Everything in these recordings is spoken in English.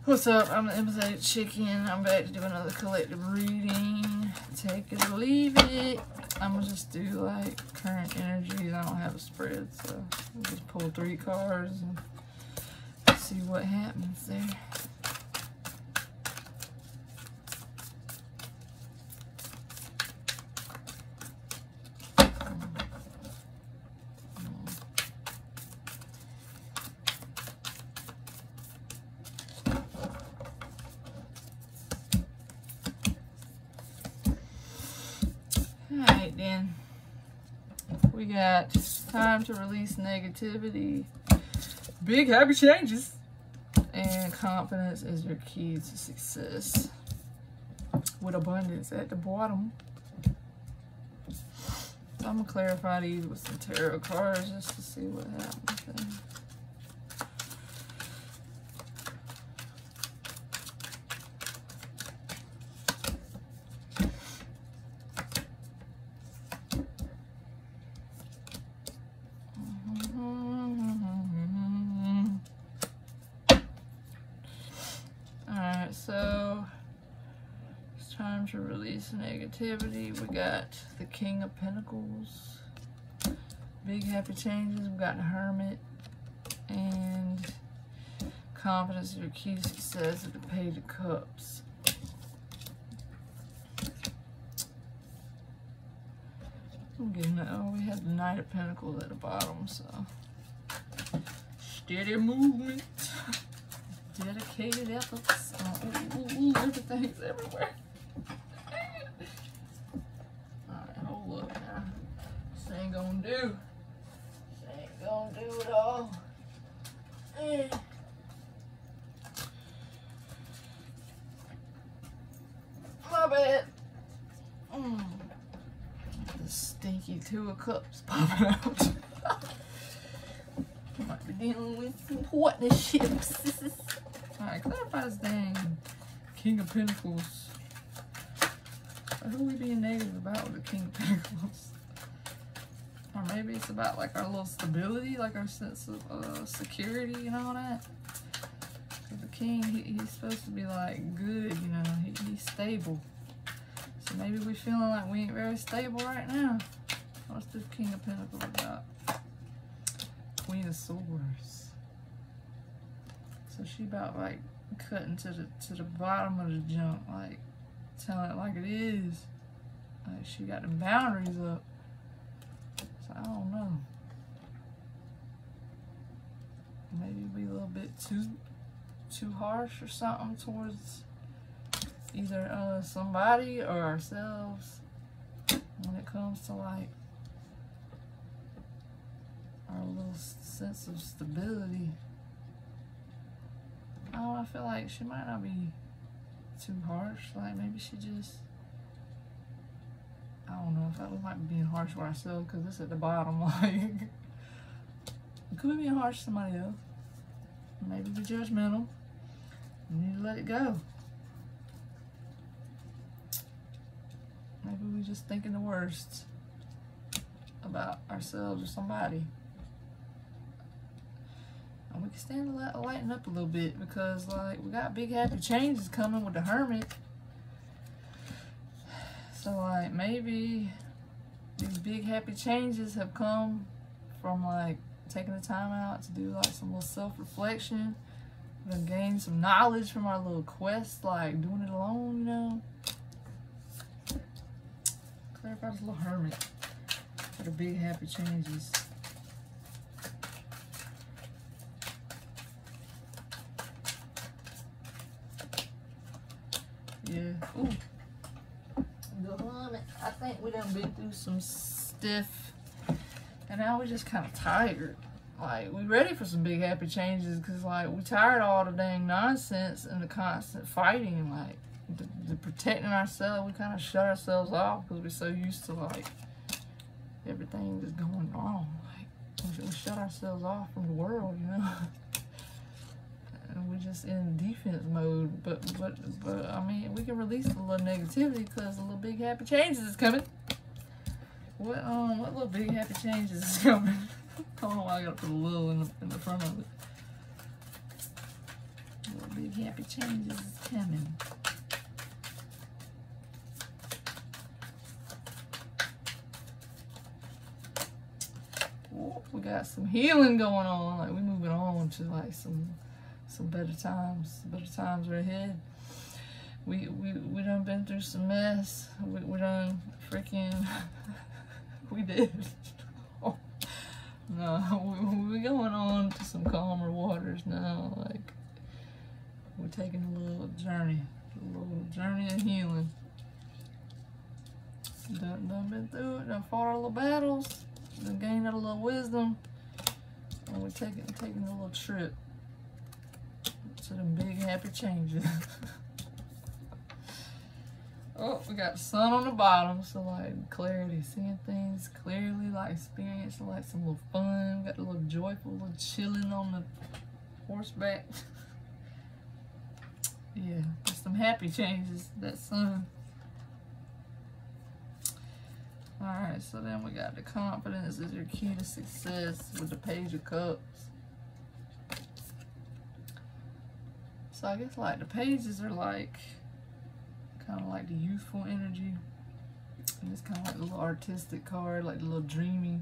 What's up? I'm the Empathetic Chicken. I'm back to do another collective reading. Take it or leave it. I'm gonna just do like current energies. I don't have a spread, so we'll just pull 3 cards and see what happens there. Alright then, we got time to release negativity, big happy changes, and confidence is your key to success, with abundance at the bottom. So I'm going to clarify these with some tarot cards just to see what happens there. So it's time to release negativity. We got the King of Pentacles, big happy changes. We got the Hermit, and confidence is your key to success with the Page of Cups. I'm getting that. Oh, we had the Knight of Pentacles at the bottom, so steady movement. Dedicated efforts. Everything's everywhere. Alright, hold up now. This ain't gonna do. This ain't gonna do it all. My bad. The stinky 2 of Cups popping out. Might be dealing with some partnerships. Alright, clarify this dang King of Pentacles. Who are we being negative about with the King of Pentacles? Or maybe it's about like our little stability, like our sense of security and all that. Because the King, he's supposed to be like good, you know, he's stable. So maybe we're feeling like we ain't very stable right now. What's this King of Pentacles about? Queen of Swords. So she about like cutting to the bottom of the junk, like telling it like it is. Like she got the boundaries up. So I don't know. Maybe we a little bit too harsh or something towards either somebody or ourselves when it comes to like our little sense of stability. Oh, I feel like she might not be too harsh. Like maybe she just, I don't know, if we might be being harsh with ourselves because it's at the bottom. Like, could be being harsh to somebody else. Maybe we're judgmental. We need to let it go. Maybe we're just thinking the worst about ourselves or somebody. And we can stand to lighten up a little bit because, like, we got big happy changes coming with the Hermit. So, like, maybe these big happy changes have come from, like, taking the time out to do, like, some little self-reflection. We're gonna gain some knowledge from our little quest, like, doing it alone, you know? Clarify this little Hermit for the big happy changes. Yeah. Ooh. The Hermit. I think we done been through some stiff, and now we're just kind of tired. Like, we ready for some big happy changes because, like, we tired of all the dang nonsense and the constant fighting. Like, the protecting ourselves, we kind of shut ourselves off because we're so used to, like, everything that's going wrong. Like, we shut ourselves off from the world, you know? And we're just in defense mode. But I mean, we can release a little negativity because a little big happy changes is coming. What little big happy changes is coming? I don't know why I gotta put a little in the front of it. A little big happy changes is coming. Oh, we got some healing going on. Like, we're moving on to like some better times. Better times are ahead. We done been through some mess. We done freaking we did. Oh, no, we're going on to some calmer waters now. Like, we're taking a little journey of healing. Done been through it. Done fought our little battles. Done gained a little wisdom. And we're taking a little trip to them big happy changes. Oh, we got the sun on the bottom, so like clarity, seeing things clearly, like experiencing like some little fun. We got a little joyful, little chilling on the horseback. Yeah, there's some happy changes, that sun. Alright, so then we got the confidence is your key to success with the Page of Cups. So I guess like the pages are like kind of like the youthful energy, and it's kind of like a little artistic card, like the little dreamy.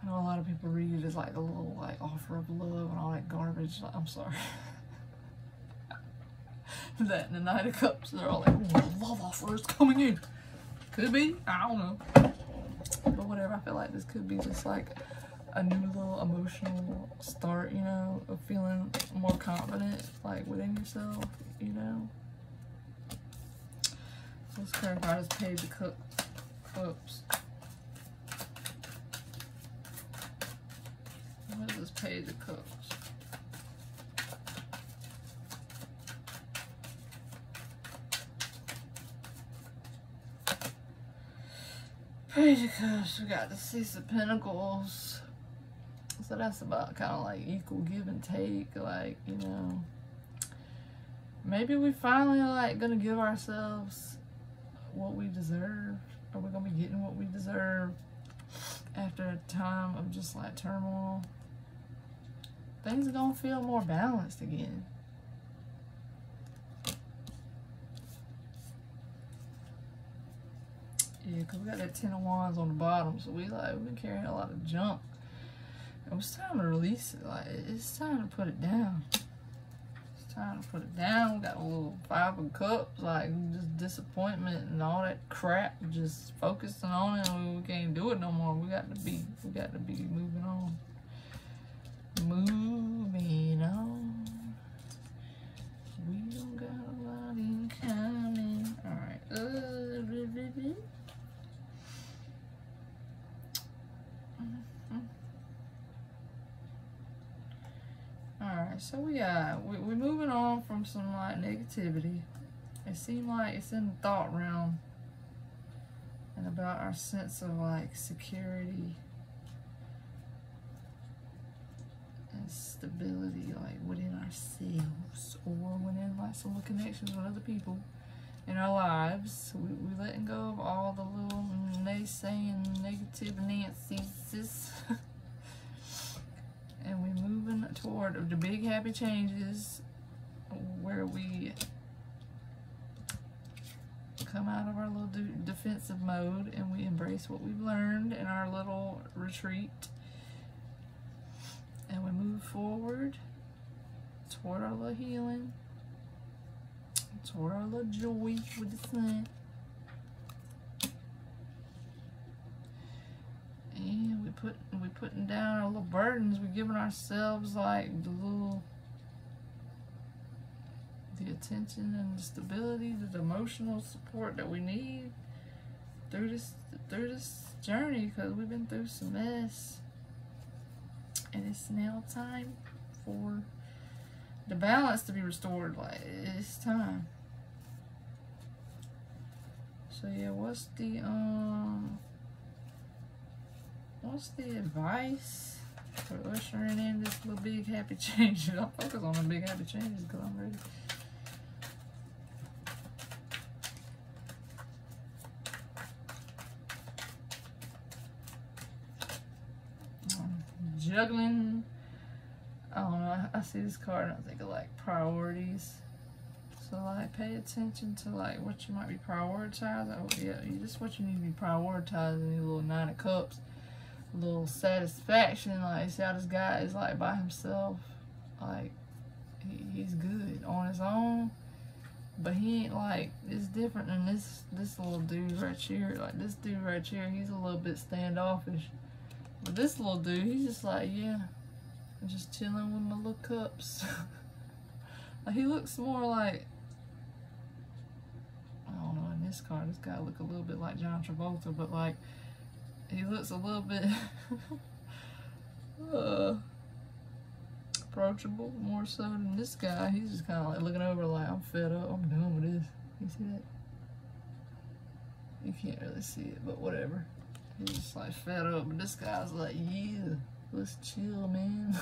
I know a lot of people read it as like a little like offer of love and all that garbage. Like, I'm sorry. That and the Knight of Cups, they're all like, oh, love offer is coming in. Could be, I don't know, but whatever. I feel like this could be just like a new little emotional start, you know, of feeling more confident like within yourself, you know. Let's clarify this Page of Cups. What is this Page of Cups? Page of Cups, we got the Six of Pentacles. So that's about kind of like equal give and take, like, you know. Maybe we finally like gonna give ourselves what we deserve. Are we gonna be getting what we deserve after a time of just like turmoil? Things are gonna feel more balanced again. Yeah, because we got that 10 of Wands on the bottom, so we've been carrying a lot of junk. And it's time to release it. Like, it's time to put it down. Time to put it down. We got a little 5 of Cups, like just disappointment and all that crap. Just focusing on it, and we can't do it no more. We got to be moving on. Moving on. We don't got a lot in common. All right. Alright, so we're moving on from some like negativity. It seems like it's in the thought realm and about our sense of like security and stability, like within ourselves or within like some connections with other people in our lives. We're letting go of all the little naysaying negative Nancy's. And we're moving toward the big happy changes where we come out of our little defensive mode and we embrace what we've learned in our little retreat. And we move forward toward our little healing, toward our little joy with the sun. And we're putting down our little burdens. We're giving ourselves like the attention and the stability, the emotional support that we need through this journey, because we've been through some mess. And it's now time for the balance to be restored. Like, it's time. So yeah, what's the advice for ushering in this little big happy change? I'll focus on the big happy changes because I'm ready. Juggling, I don't know I see this card and I think of like priorities. So like pay attention to like what you might be prioritizing. Oh yeah, just what you need to be prioritizing. Your little 9 of Cups, a little satisfaction. Like see how this guy is like by himself. Like he's good on his own, but he ain't like, it's different than this little dude right here. Like this dude right here, he's a little bit standoffish. But this little dude, he's just like, yeah, I'm just chilling with my little cups. Like he looks more like, I don't know, in this card, this guy look a little bit like John Travolta, but like, he looks a little bit approachable, more so than this guy. He's just kind of like looking over like, I'm fed up, I'm done with this. You see that? You can't really see it, but whatever. He's just like fed up, but this guy's like, yeah, let's chill, man.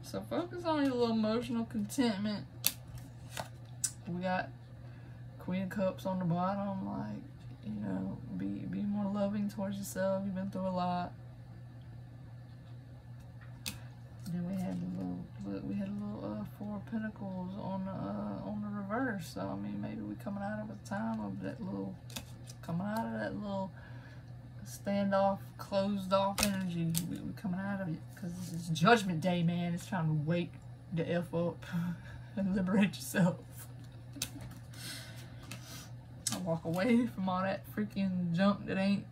So focus on your little emotional contentment. We got Queen of Cups on the bottom, like, you know, be more loving towards yourself. You've been through a lot. Then we had a little 4 of Pentacles on the reverse. So I mean, maybe we coming out of a time of that little, standoff, closed off energy. We coming out of it because it's Judgment Day, man. It's time to wake the F up and liberate yourself. I walk away from all that freaking junk that ain't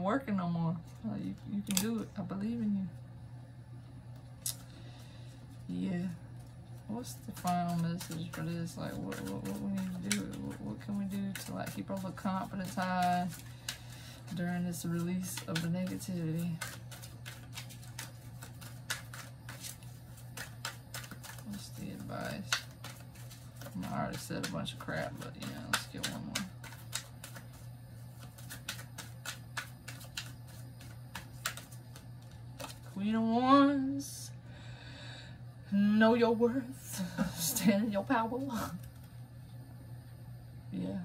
working no more. You can do it. I believe in you. Yeah. What's the final message for this? Like, what we need to do? What can we do to like keep our little confidence high during this release of the negativity? What's the advice? I already said a bunch of crap, but yeah, let's get one more. Queen of Wands. Know your worth. Stand in your power. Yeah.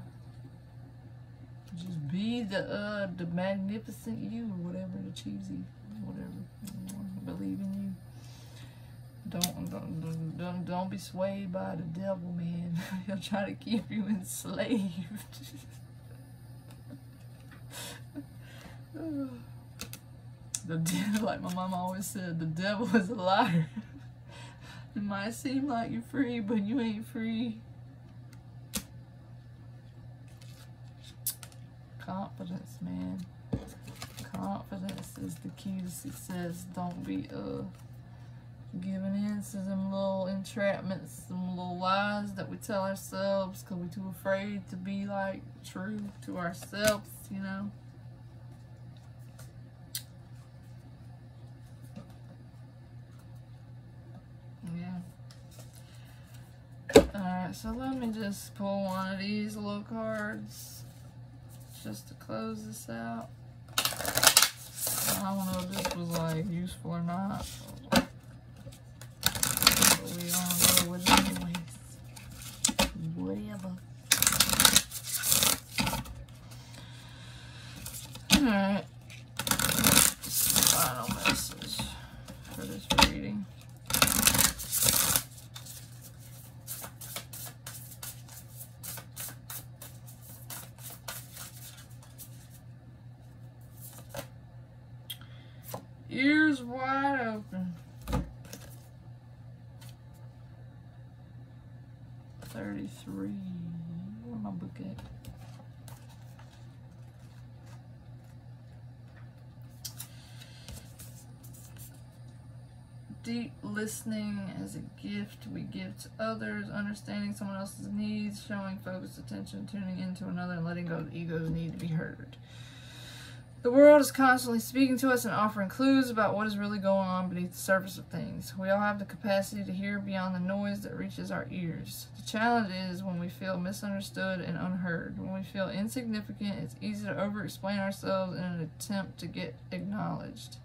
Just be the magnificent you, or whatever, the cheesy, whatever. Believe in you. Don't be swayed by the devil, man. He'll try to keep you enslaved. Like my mama always said, the devil is a liar. It might seem like you're free, but you ain't free. Confidence, man. Confidence is the key to success. Don't be giving in to them little entrapments, some little lies that we tell ourselves because we're too afraid to be like true to ourselves, you know. Alright, so let me just pull one of these little cards just to close this out. I don't know if this was like useful or not, but we gonna go with it anyways. Whatever. Alright. Final message for this reading. Ears wide open. 33. Where's my book at? Deep listening as a gift we give to others, understanding someone else's needs, showing focused attention, tuning into another, and letting go of the ego's need to be heard. The world is constantly speaking to us and offering clues about what is really going on beneath the surface of things. We all have the capacity to hear beyond the noise that reaches our ears. The challenge is when we feel misunderstood and unheard. When we feel insignificant, it's easy to over-explain ourselves in an attempt to get acknowledged.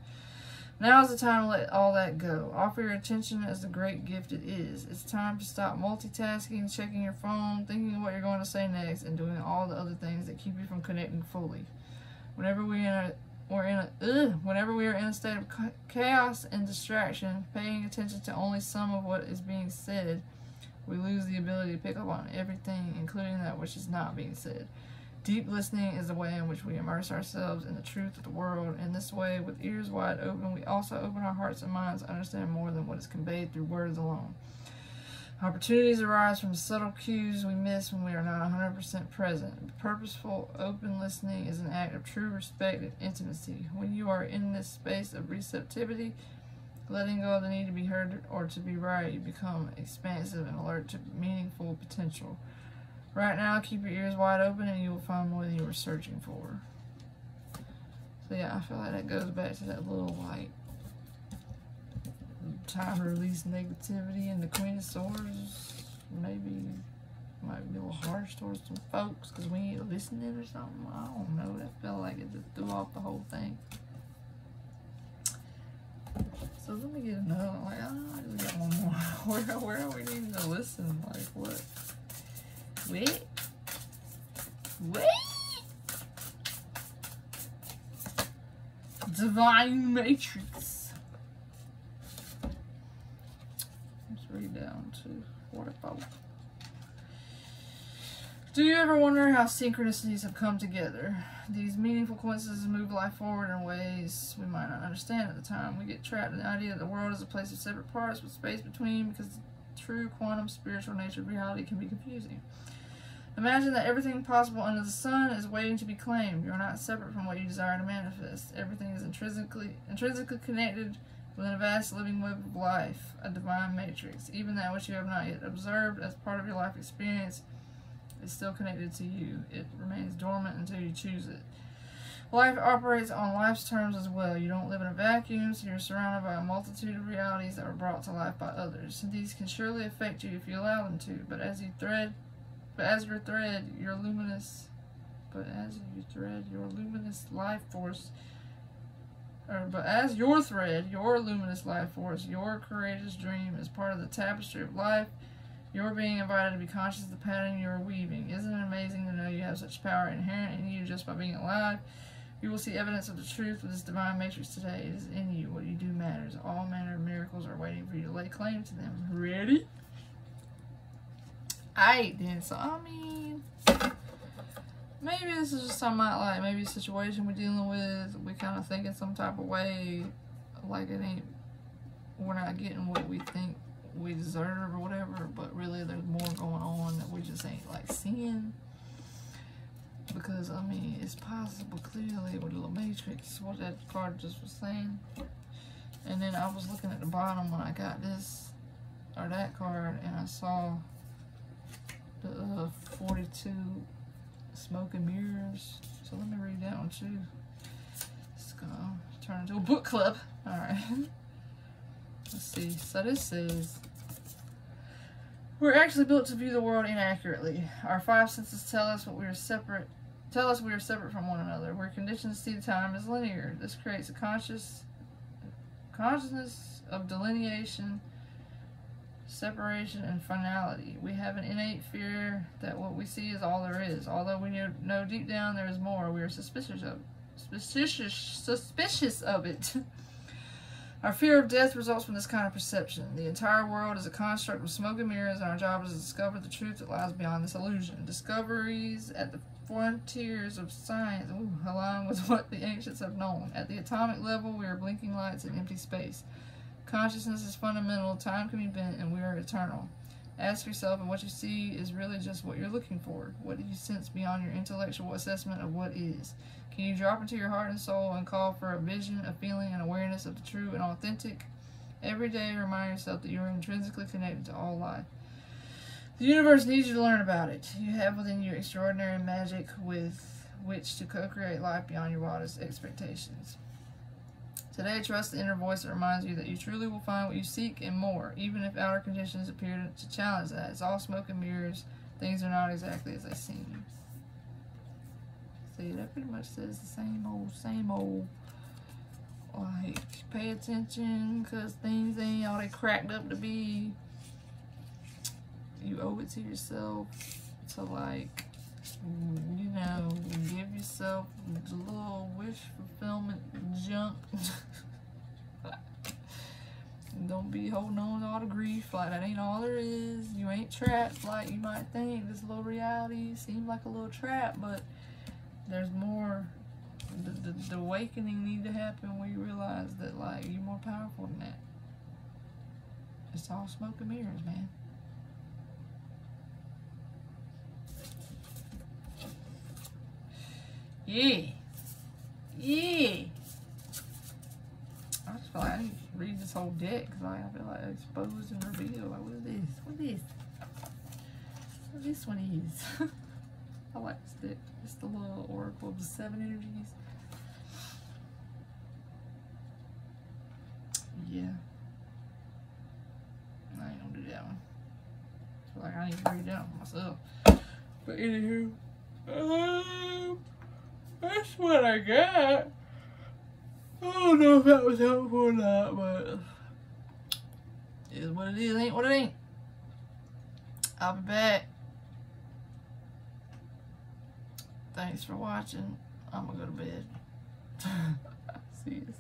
Now is the time to let all that go. Offer your attention as the great gift it is. It's time to stop multitasking, checking your phone, thinking of what you're going to say next, and doing all the other things that keep you from connecting fully. Whenever we whenever we are in a state of chaos and distraction, paying attention to only some of what is being said, we lose the ability to pick up on everything, including that which is not being said. Deep listening is the way in which we immerse ourselves in the truth of the world. In this way, with ears wide open, we also open our hearts and minds to understand more than what is conveyed through words alone. Opportunities arise from subtle cues we miss when we are not 100% present. Purposeful, open listening is an act of true respect and intimacy. When you are in this space of receptivity, letting go of the need to be heard or to be right, you become expansive and alert to meaningful potential. Right now, keep your ears wide open and you will find more than you were searching for. So yeah, I feel like that goes back to that little, like, time to release negativity, and the Queen of Swords maybe might be a little harsh towards some folks because we ain't listening or something. I don't know. That felt like it just threw off the whole thing. So let me get another one. Like, we got one more. Where are we needing to listen? Like, what? Wait. Divine Matrix. Read down to 44. Do you ever wonder how synchronicities have come together? These meaningful coincidences move life forward in ways we might not understand at the time. We get trapped in the idea that the world is a place of separate parts with space between because the true quantum spiritual nature of reality can be confusing. Imagine that everything possible under the sun is waiting to be claimed. You are not separate from what you desire to manifest. Everything is intrinsically connected within a vast living web of life, a divine matrix. Even that which you have not yet observed as part of your life experience is still connected to you. It remains dormant until you choose it. Life operates on life's terms as well. You don't live in a vacuum, so you're surrounded by a multitude of realities that were brought to life by others. These can surely affect you if you allow them to, but as you thread your luminous life force, your luminous life force, your courageous dream is part of the tapestry of life. You're being invited to be conscious of the pattern you are weaving. Isn't it amazing to know you have such power inherent in you just by being alive? You will see evidence of the truth of this divine matrix today. It is in you. What you do matters. All manner of miracles are waiting for you to lay claim to them. Ready? Alright then, so I mean, maybe this is just something like maybe a situation we're dealing with. We kind of think in some type of way, like we're not getting what we think we deserve or whatever, but really there's more going on that we just ain't like seeing. Because I mean, it's possible clearly with a little matrix, what that card just was saying. And then I was looking at the bottom when I got this or that card, and I saw the 42 smoke and mirrors. So let me read that one too. It's gonna turn into a book club. Alright. Let's see. So this says, we're actually built to view the world inaccurately. Our five senses tell us we are separate from one another. We're conditioned to see time as linear. This creates a consciousness of delineation, separation, and finality. We have an innate fear that what we see is all there is. Although we know deep down there is more, we are suspicious of it. Our fear of death results from this kind of perception. The entire world is a construct of smoke and mirrors, and our job is to discover the truth that lies beyond this illusion. Discoveries at the frontiers of science align with what the ancients have known. At the atomic level, we are blinking lights in empty space. Consciousness is fundamental, time can be bent, and we are eternal. Ask yourself if what you see is really just what you're looking for. What do you sense beyond your intellectual assessment of what is? Can you drop into your heart and soul and call for a vision, a feeling, and awareness of the true and authentic? Every day, remind yourself that you are intrinsically connected to all life. The universe needs you to learn about it. You have within you extraordinary magic with which to co-create life beyond your wildest expectations. Today, trust the inner voice that reminds you that you truly will find what you seek and more, even if outer conditions appear to challenge that. It's all smoke and mirrors. Things are not exactly as they seem. See, that pretty much says the same old. Like, pay attention, because things ain't all they cracked up to be. You owe it to yourself to, like, You know, give yourself a little wish fulfillment junk. Don't be holding on to all the grief like that ain't all there is. You ain't trapped like you might think. This little reality seems like a little trap, but there's more. The awakening need to happen where you realize that like you're more powerful than that. It's all smoke and mirrors, man. Yeah. Yeah. I just feel like I need to read this whole deck because I feel like exposed and revealed. Like, what is this? What is this? What this one is? I like this deck. It's the little oracle of the 7 energies. Yeah. I ain't gonna do that one. I feel like I need to read that one myself. But anywho, that's what I got. I don't know if that was helpful or not, but it is what it is, ain't what it ain't. I'll be back. Thanks for watching. I'm gonna go to bed. See you.